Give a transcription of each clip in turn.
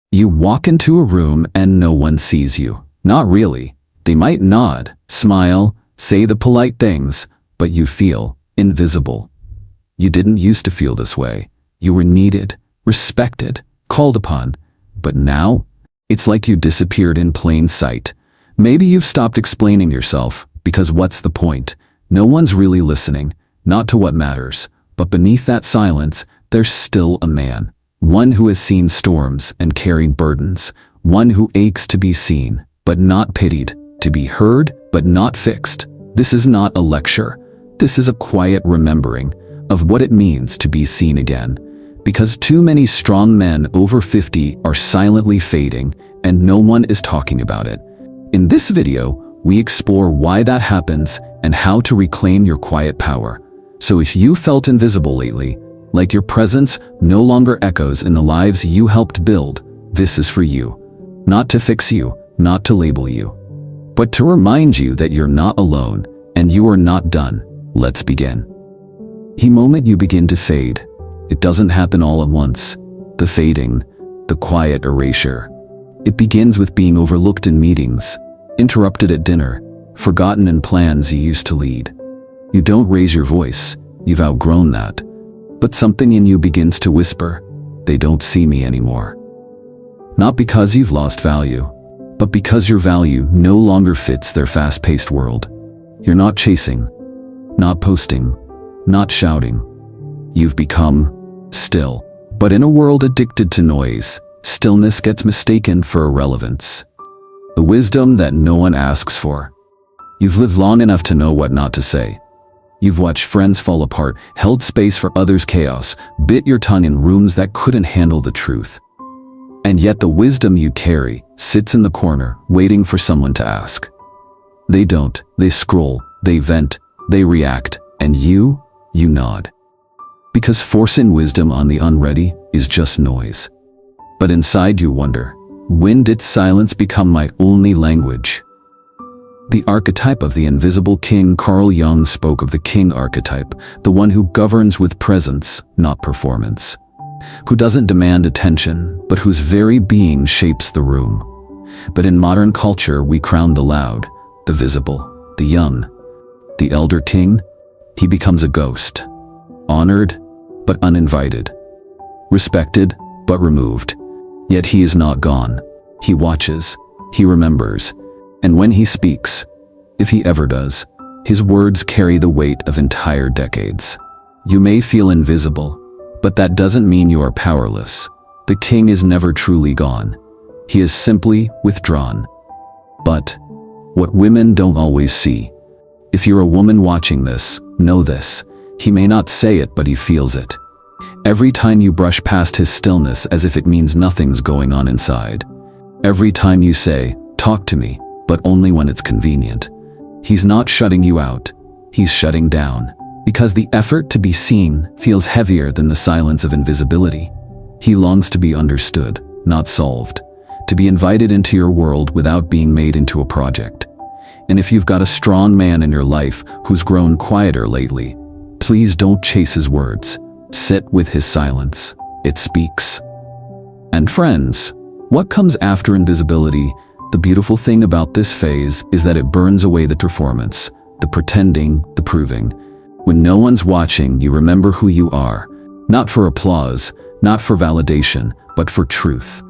You walk into a room and no one sees you. Not really. They might nod, smile, say the polite things, but you feel invisible. You didn't used to feel this way. You were needed, respected, called upon. But now, it's like you disappeared in plain sight. Maybe you've stopped explaining yourself, because what's the point? No one's really listening, not to what matters. But beneath that silence, there's still a man. One who has seen storms and carried burdens. One who aches to be seen, but not pitied. To be heard, but not fixed. This is not a lecture. This is a quiet remembering of what it means to be seen again. Because too many strong men over 50 are silently fading, and no one is talking about it. In this video, we explore why that happens and how to reclaim your quiet power. So if you felt invisible lately, like your presence no longer echoes in the lives you helped build, this is for you. Not to fix you, not to label you, but to remind you that you're not alone and you are not done. Let's begin. The moment you begin to fade, it doesn't happen all at once. The fading, the quiet erasure. It begins with being overlooked in meetings, interrupted at dinner, forgotten in plans you used to lead. You don't raise your voice, you've outgrown that. But something in you begins to whisper, they don't see me anymore. Not because you've lost value, but because your value no longer fits their fast-paced world. You're not chasing, not posting, not shouting. You've become still. But in a world addicted to noise, stillness gets mistaken for irrelevance. The wisdom that no one asks for. You've lived long enough to know what not to say. You've watched friends fall apart, held space for others' chaos, bit your tongue in rooms that couldn't handle the truth. And yet the wisdom you carry sits in the corner, waiting for someone to ask. They don't. They scroll, they vent, they react, and you nod. Because forcing wisdom on the unready is just noise. But inside you wonder, when did silence become my only language? The archetype of the invisible king. Carl Jung spoke of the king archetype, the one who governs with presence, not performance. Who doesn't demand attention, but whose very being shapes the room. But in modern culture, we crown the loud, the visible, the young. The elder king, he becomes a ghost. Honored, but uninvited. Respected, but removed. Yet he is not gone. He watches, he remembers. And when he speaks, if he ever does, his words carry the weight of entire decades. You may feel invisible, but that doesn't mean you are powerless. The king is never truly gone. He is simply withdrawn. But what women don't always see. If you're a woman watching this, know this. He may not say it, but he feels it. Every time you brush past his stillness as if it means nothing's going on inside. Every time you say, talk to me, but only when it's convenient. He's not shutting you out, he's shutting down. Because the effort to be seen feels heavier than the silence of invisibility. He longs to be understood, not solved. To be invited into your world without being made into a project. And if you've got a strong man in your life who's grown quieter lately, please don't chase his words. Sit with his silence. It speaks. And friends, what comes after invisibility? The beautiful thing about this phase is that it burns away the performance, the pretending, the proving. When no one's watching, you remember who you are. Not for applause, not for validation, but for truth.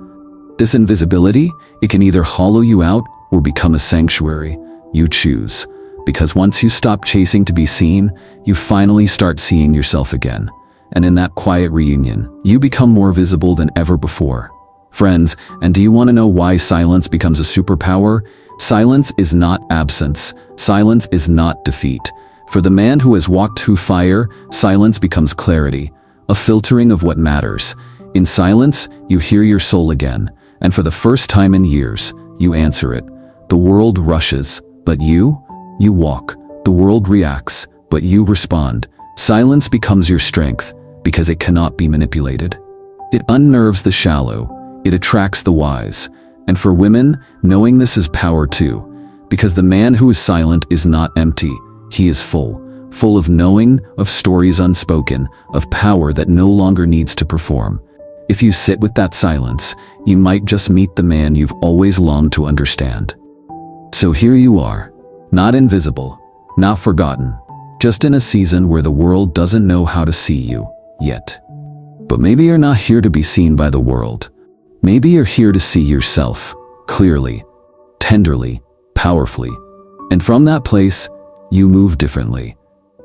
This invisibility, it can either hollow you out or become a sanctuary. You choose. Because once you stop chasing to be seen, you finally start seeing yourself again. And in that quiet reunion, you become more visible than ever before. Friends, and do you want to know why silence becomes a superpower? Silence is not absence. Silence is not defeat. For the man who has walked through fire, silence becomes clarity, a filtering of what matters. In silence, you hear your soul again, and for the first time in years, you answer it. The world rushes, but you walk. The world reacts, but you respond. Silence becomes your strength, because it cannot be manipulated. It unnerves the shallow. It attracts the wise. And for women, knowing this is power too. Because the man who is silent is not empty. He is full of knowing, of stories unspoken, of power that no longer needs to perform. If you sit with that silence, you might just meet the man you've always longed to understand. So here you are, not invisible, not forgotten, just in a season where the world doesn't know how to see you, yet. But maybe you're not here to be seen by the world. Maybe you're here to see yourself, clearly, tenderly, powerfully. And from that place, you move differently.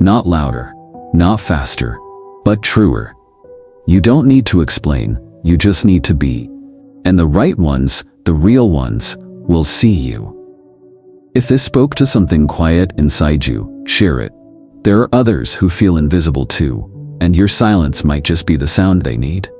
Not louder, not faster, but truer. You don't need to explain, you just need to be. And the right ones, the real ones, will see you. If this spoke to something quiet inside you, share it. There are others who feel invisible too, and your silence might just be the sound they need.